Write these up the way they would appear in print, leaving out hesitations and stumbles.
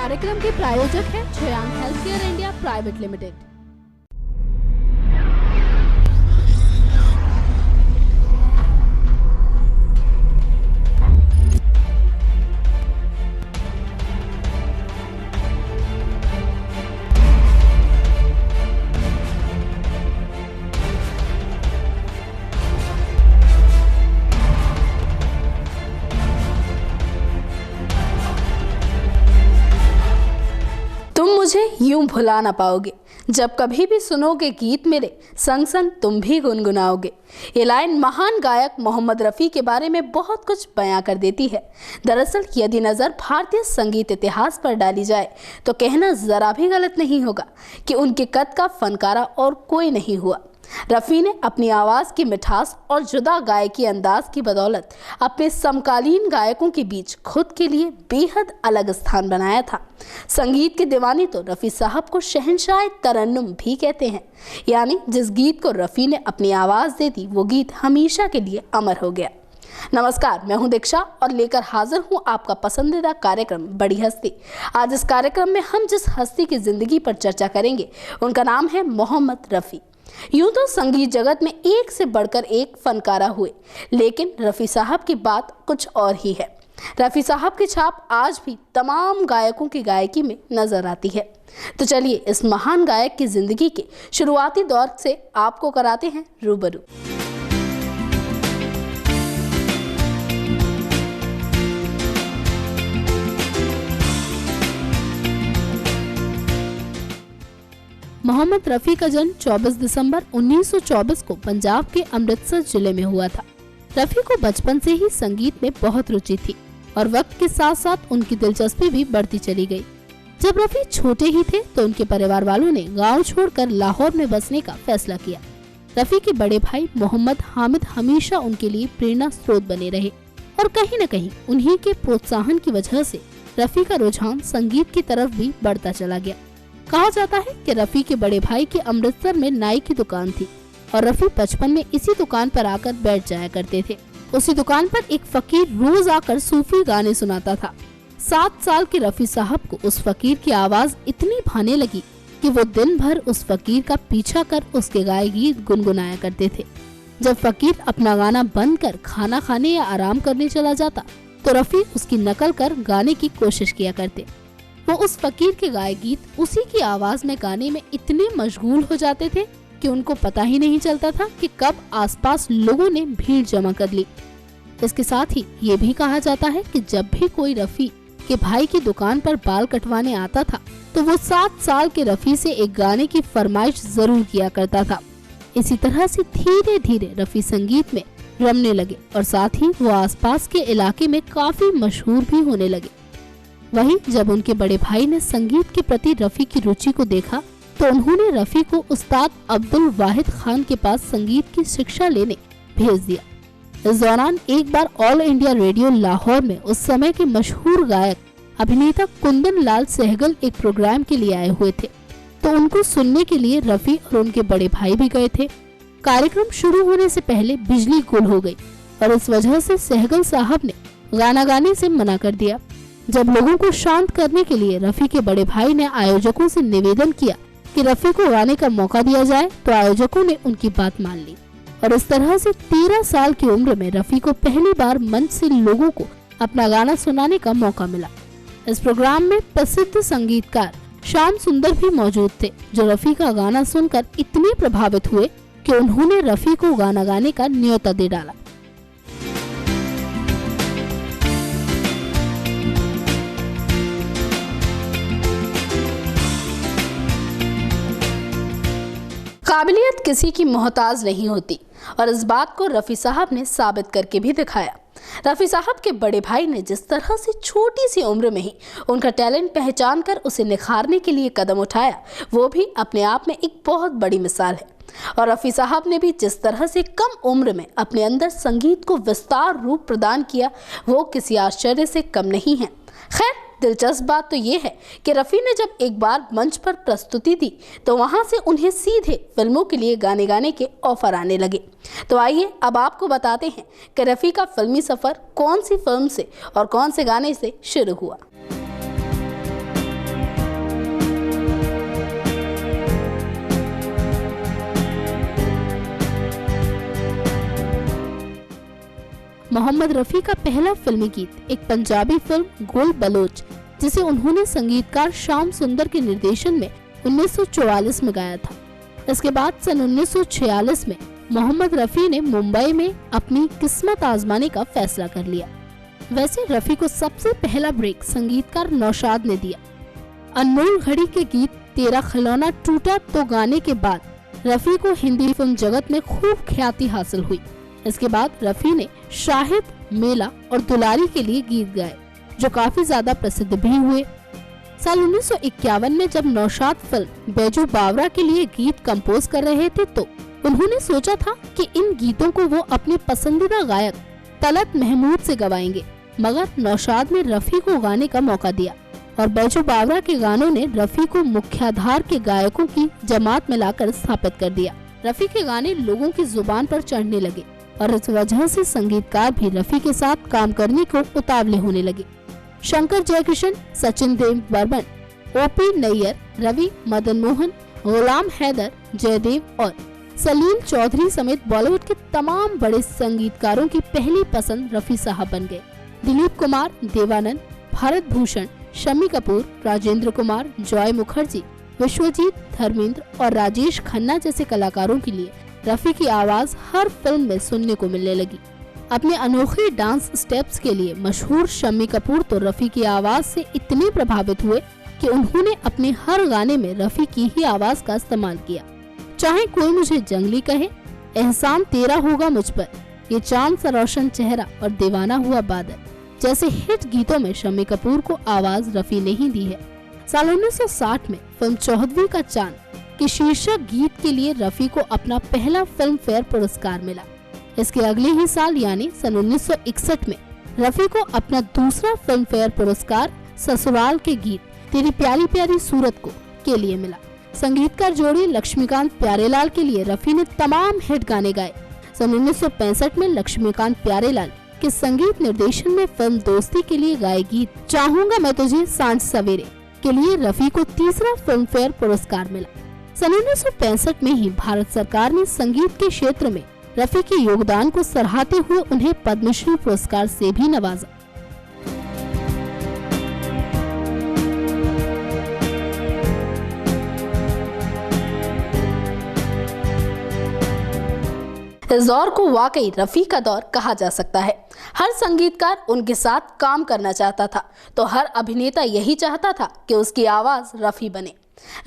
कार्यक्रम के प्रायोजक हैं छयान हेल्थकेयर इंडिया प्राइवेट लिमिटेड। मुझे यूं भुला ना पाओगे, जब कभी भी सुनोगे गीत मेरे, संग संग तुम भी गुनगुनाओगे। ये लाइन महान गायक मोहम्मद रफ़ी के बारे में बहुत कुछ बयां कर देती है। दरअसल यदि नज़र भारतीय संगीत इतिहास पर डाली जाए तो कहना ज़रा भी गलत नहीं होगा कि उनके कद का फनकारा और कोई नहीं हुआ। रफ़ी ने अपनी आवाज़ की मिठास और जुदा गायकी अंदाज की बदौलत अपने समकालीन गायकों के बीच खुद के लिए बेहद अलग स्थान बनाया था। संगीत के दीवाने तो रफ़ी साहब को शहंशाह तरन्नुम भी कहते हैं, यानी जिस गीत को रफ़ी ने अपनी आवाज़ दे दी वो गीत हमेशा के लिए अमर हो गया। नमस्कार, मैं हूं दीक्षा और लेकर हाजिर हूं आपका पसंदीदा कार्यक्रम बड़ी हस्ती। आज इस कार्यक्रम में हम जिस हस्ती की जिंदगी पर चर्चा करेंगे उनका नाम है मोहम्मद रफ़ी। यूं तो संगीत जगत में एक से बढ़कर एक फनकारा हुए, लेकिन रफ़ी साहब की बात कुछ और ही है। रफ़ी साहब की छाप आज भी तमाम गायकों की गायकी में नजर आती है। तो चलिए इस महान गायक की जिंदगी के शुरुआती दौर से आपको कराते हैं रूबरू। मोहम्मद रफ़ी का जन्म 24 दिसंबर 1924 को पंजाब के अमृतसर जिले में हुआ था। रफ़ी को बचपन से ही संगीत में बहुत रुचि थी और वक्त के साथ साथ उनकी दिलचस्पी भी बढ़ती चली गई। जब रफ़ी छोटे ही थे तो उनके परिवार वालों ने गांव छोड़कर लाहौर में बसने का फैसला किया। रफ़ी के बड़े भाई मोहम्मद हामिद हमेशा उनके लिए प्रेरणा स्रोत बने रहे और कहीं न कहीं उन्हीं के प्रोत्साहन की वजह से रफ़ी का रुझान संगीत की तरफ भी बढ़ता चला गया। कहा जाता है कि रफ़ी के बड़े भाई की अमृतसर में नाई की दुकान थी और रफ़ी बचपन में इसी दुकान पर आकर बैठ जाया करते थे। उसी दुकान पर एक फकीर रोज आकर सूफी गाने सुनाता था। 7 साल के रफ़ी साहब को उस फकीर की आवाज इतनी भाने लगी कि वो दिन भर उस फकीर का पीछा कर उसके गाए गीत गुनगुनाया करते थे। जब फकीर अपना गाना बंद कर खाना खाने या आराम करने चला जाता तो रफ़ी उसकी नकल कर गाने की कोशिश किया करते। वो उस फकीर के गाए गीत उसी की आवाज में गाने में इतने मशगूल हो जाते थे कि उनको पता ही नहीं चलता था कि कब आसपास लोगों ने भीड़ जमा कर ली। इसके साथ ही ये भी कहा जाता है कि जब भी कोई रफ़ी के भाई की दुकान पर बाल कटवाने आता था तो वो 7 साल के रफ़ी से एक गाने की फरमाइश जरूर किया करता था। इसी तरह से धीरे धीरे रफ़ी संगीत में रमने लगे और साथ ही वो आसपास के इलाके में काफी मशहूर भी होने लगे। वहीं जब उनके बड़े भाई ने संगीत के प्रति रफ़ी की रुचि को देखा तो उन्होंने रफ़ी को उस्ताद अब्दुल वाहिद खान के पास संगीत की शिक्षा लेने भेज दिया। इस दौरान एक बार ऑल इंडिया रेडियो लाहौर में उस समय के मशहूर गायक अभिनेता कुंदन लाल सहगल एक प्रोग्राम के लिए आए हुए थे, तो उनको सुनने के लिए रफ़ी और उनके बड़े भाई भी गए थे। कार्यक्रम शुरू होने से पहले बिजली गुल हो गई और इस वजह से सहगल साहब ने गाना गाने से मना कर दिया। जब लोगों को शांत करने के लिए रफ़ी के बड़े भाई ने आयोजकों से निवेदन किया कि रफ़ी को गाने का मौका दिया जाए तो आयोजकों ने उनकी बात मान ली और इस तरह से 13 साल की उम्र में रफ़ी को पहली बार मंच से लोगों को अपना गाना सुनाने का मौका मिला। इस प्रोग्राम में प्रसिद्ध संगीतकार श्याम सुंदर भी मौजूद थे, जो रफ़ी का गाना सुनकर इतने प्रभावित हुए कि उन्होंने रफ़ी को गाना गाने का न्योता दे डाला। काबिलियत किसी की मोहताज नहीं होती और इस बात को रफ़ी साहब ने साबित करके भी दिखाया। रफ़ी साहब के बड़े भाई ने जिस तरह से छोटी सी उम्र में ही उनका टैलेंट पहचान कर उसे निखारने के लिए कदम उठाया, वो भी अपने आप में एक बहुत बड़ी मिसाल है। और रफ़ी साहब ने भी जिस तरह से कम उम्र में अपने अंदर संगीत को विस्तार रूप प्रदान किया, वो किसी आश्चर्य से कम नहीं है। खैर, दिलचस्प बात तो ये है कि रफ़ी ने जब एक बार मंच पर प्रस्तुति दी तो वहां से उन्हें सीधे फिल्मों के लिए गाने गाने के ऑफर आने लगे। तो आइए अब आपको बताते हैं कि रफ़ी का फिल्मी सफ़र कौन सी फिल्म से और कौन से गाने से शुरू हुआ। मोहम्मद रफी का पहला फिल्मी गीत एक पंजाबी फिल्म गोल बलोच, जिसे उन्होंने संगीतकार श्याम सुंदर के निर्देशन में 1944 में गाया था। इसके बाद सन 1946 में मोहम्मद रफी ने मुंबई में अपनी किस्मत आजमाने का फैसला कर लिया। वैसे रफी को सबसे पहला ब्रेक संगीतकार नौशाद ने दिया। अनमोल घड़ी के गीत तेरा खिलौना टूटा तो गाने के बाद रफी को हिंदी फिल्म जगत में खूब ख्याति हासिल हुई। इसके बाद रफी ने शाहिद, मेला और दुलारी के लिए गीत गाए, जो काफी ज्यादा प्रसिद्ध भी हुए। साल 1951 में जब नौशाद फिल्म बैजू बावरा के लिए गीत कंपोज कर रहे थे, तो उन्होंने सोचा था कि इन गीतों को वो अपने पसंदीदा गायक तलत महमूद से गवाएंगे, मगर नौशाद ने रफी को गाने का मौका दिया और बैजू बावरा के गानों ने रफी को मुख्यधार के गायकों की जमात में लाकर स्थापित कर दिया। रफी के गाने लोगों की जुबान पर चढ़ने लगे और इस वजह से संगीतकार भी रफी के साथ काम करने को उतावले होने लगे। शंकर जयकिशन, सचिन देव बर्मन, ओपी नैयर, रवि, मदन मोहन, गुलाम हैदर, जयदेव और सलील चौधरी समेत बॉलीवुड के तमाम बड़े संगीतकारों की पहली पसंद रफी साहब बन गए। दिलीप कुमार, देवानंद, भारत भूषण, शम्मी कपूर, राजेंद्र कुमार, जॉय मुखर्जी, विश्वजीत, धर्मेंद्र और राजेश खन्ना जैसे कलाकारों के लिए रफी की आवाज हर फिल्म में सुनने को मिलने लगी। अपने अनोखे डांस स्टेप्स के लिए मशहूर शम्मी कपूर तो रफी की आवाज से इतने प्रभावित हुए कि उन्होंने अपने हर गाने में रफी की ही आवाज का इस्तेमाल किया। चाहे कोई मुझे जंगली कहे, एहसान तेरा होगा मुझ पर, ये चांद सा रोशन चेहरा और दीवाना हुआ बादल जैसे हिट गीतों में शम्मी कपूर को आवाज रफी ने ही दी है। साल 1960 में फिल्म चौहदवी का चांद के शीर्षक गीत के लिए रफी को अपना पहला फिल्म फेयर पुरस्कार मिला। इसके अगले ही साल यानी सन 1961 में रफी को अपना दूसरा फिल्म फेयर पुरस्कार ससुराल के गीत तेरी प्यारी प्यारी सूरत को के लिए मिला। संगीतकार जोड़ी लक्ष्मीकांत प्यारेलाल के लिए रफी ने तमाम हिट गाने गाए। सन 1965 में लक्ष्मीकांत प्यारेलाल के संगीत निर्देशन में फिल्म दोस्ती के लिए गाए गीत चाहूंगा मैं तुझे सांझ सवेरे के लिए रफी को तीसरा फिल्म फेयर पुरस्कार मिला। सन 1965 में ही भारत सरकार ने संगीत के क्षेत्र में रफी के योगदान को सराहते हुए उन्हें पद्मश्री पुरस्कार से भी नवाजा। इस दौर को वाकई रफी का दौर कहा जा सकता है। हर संगीतकार उनके साथ काम करना चाहता था, तो हर अभिनेता यही चाहता था कि उसकी आवाज रफी बने।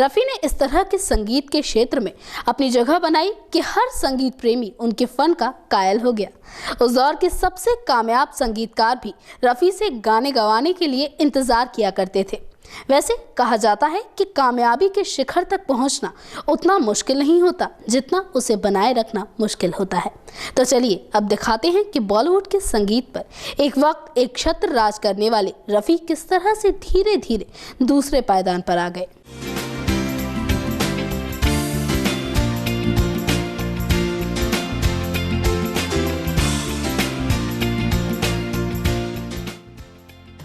रफी ने इस तरह के संगीत के क्षेत्र में अपनी जगह बनाई कि हर संगीत प्रेमी उनके फन का कायल हो गया। उस दौर के सबसे कामयाब संगीतकार भी रफी से गाने गवाने के लिए इंतजार किया करते थे। वैसे कहा जाता है कि कामयाबी के शिखर तक पहुंचना उतना मुश्किल नहीं होता जितना उसे बनाए रखना मुश्किल होता है। तो चलिए अब दिखाते हैं कि बॉलीवुड के संगीत पर एक वक्त एक छत्र राज करने वाले रफी किस तरह से धीरे धीरे दूसरे पायदान पर आ गए।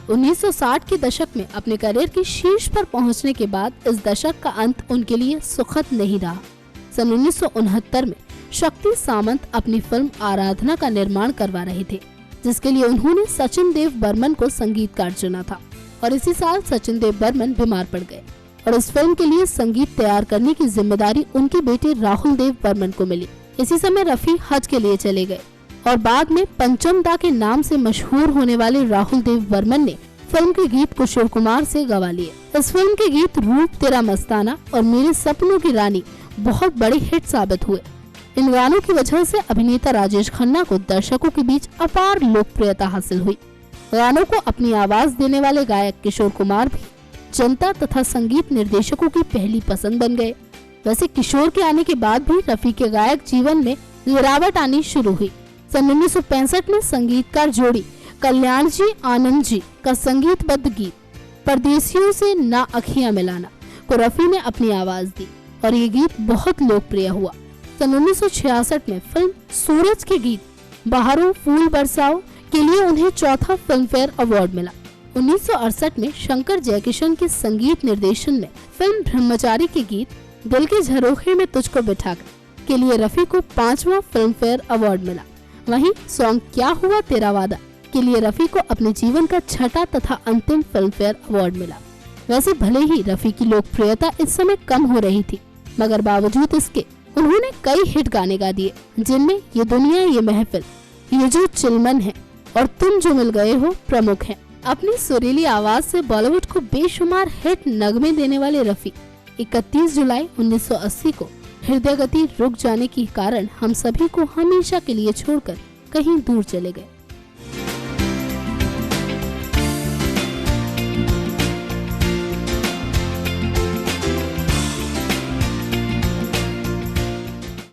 उन्नीस 1960 के दशक में अपने करियर के शीर्ष पर पहुंचने के बाद इस दशक का अंत उनके लिए सुखद नहीं रहा। सन 1969 में शक्ति सामंत अपनी फिल्म आराधना का निर्माण करवा रहे थे, जिसके लिए उन्होंने सचिन देव बर्मन को संगीतकार चुना था और इसी साल सचिन देव बर्मन बीमार पड़ गए और इस फिल्म के लिए संगीत तैयार करने की जिम्मेदारी उनके बेटे राहुल देव बर्मन को मिली। इसी समय रफी हज के लिए चले गए और बाद में पंचम दा के नाम से मशहूर होने वाले राहुल देव बर्मन ने फिल्म के गीत किशोर कुमार से गवा लिए। इस फिल्म के गीत रूप तेरा मस्ताना और मेरे सपनों की रानी बहुत बड़े हिट साबित हुए। इन गानों की वजह से अभिनेता राजेश खन्ना को दर्शकों के बीच अपार लोकप्रियता हासिल हुई। गानों को अपनी आवाज देने वाले गायक किशोर कुमार भी जनता तथा संगीत निर्देशकों की पहली पसंद बन गए। वैसे किशोर के आने के बाद भी रफी के गायक जीवन में गिरावट आनी शुरू हुई। सन 1965 में संगीतकार जोड़ी कल्याण जी आनंद जी का संगीतबद्ध गीत परदेसियों से ना अखियां मिलाना को रफी ने अपनी आवाज दी और ये गीत बहुत लोकप्रिय हुआ। सन 1966 में फिल्म सूरज के गीत बहारों फूल बरसाओ के लिए उन्हें चौथा फिल्म फेयर अवार्ड मिला। 1968 में शंकर जयकिशन के संगीत निर्देशन में फिल्म ब्रह्मचारी के गीत दिल के झरोखे में तुझको बिठाकर के लिए रफी को 5वां फिल्म फेयर अवार्ड मिला। वहीं सॉन्ग क्या हुआ तेरा वादा के लिए रफी को अपने जीवन का छठा तथा अंतिम फिल्म फेयर अवार्ड मिला। वैसे भले ही रफी की लोकप्रियता इस समय कम हो रही थी, मगर बावजूद इसके उन्होंने कई हिट गाने गा दिए, जिनमें ये दुनिया ये महफिल, ये जो चिलमन है और तुम जो मिल गए हो प्रमुख हैं। अपनी सुरीली आवाज से बॉलीवुड को बेशुमार हिट नगमे देने वाले रफी 31 जुलाई 1980 को हृदय गति रुक जाने के कारण हम सभी को हमेशा के लिए छोड़कर कहीं दूर चले गए।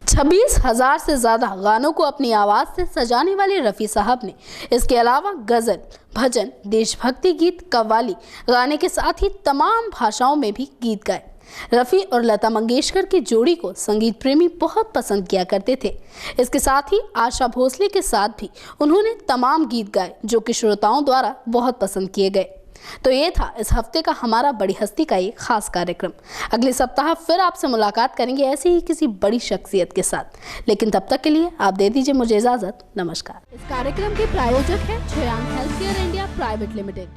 छब्बीस 20,000 से ज्यादा गानों को अपनी आवाज से सजाने वाले रफी साहब ने इसके अलावा गजल, भजन, देशभक्ति गीत, कव्वाली गाने के साथ ही तमाम भाषाओं में भी गीत गाए। रफी और लता मंगेशकर की जोड़ी को संगीत प्रेमी बहुत पसंद किया करते थे। इसके साथ ही आशा भोसले के साथ भी उन्होंने तमाम गीत गाए जो कि श्रोताओं द्वारा बहुत पसंद किए गए। तो ये था इस हफ्ते का हमारा बड़ी हस्ती का एक खास कार्यक्रम। अगले सप्ताह फिर आपसे मुलाकात करेंगे ऐसे ही किसी बड़ी शख्सियत के साथ, लेकिन तब तक के लिए आप दे दीजिए मुझे इजाजत। नमस्कार। इस कार्यक्रम के प्रायोजक हैं Choyang health care India private limited.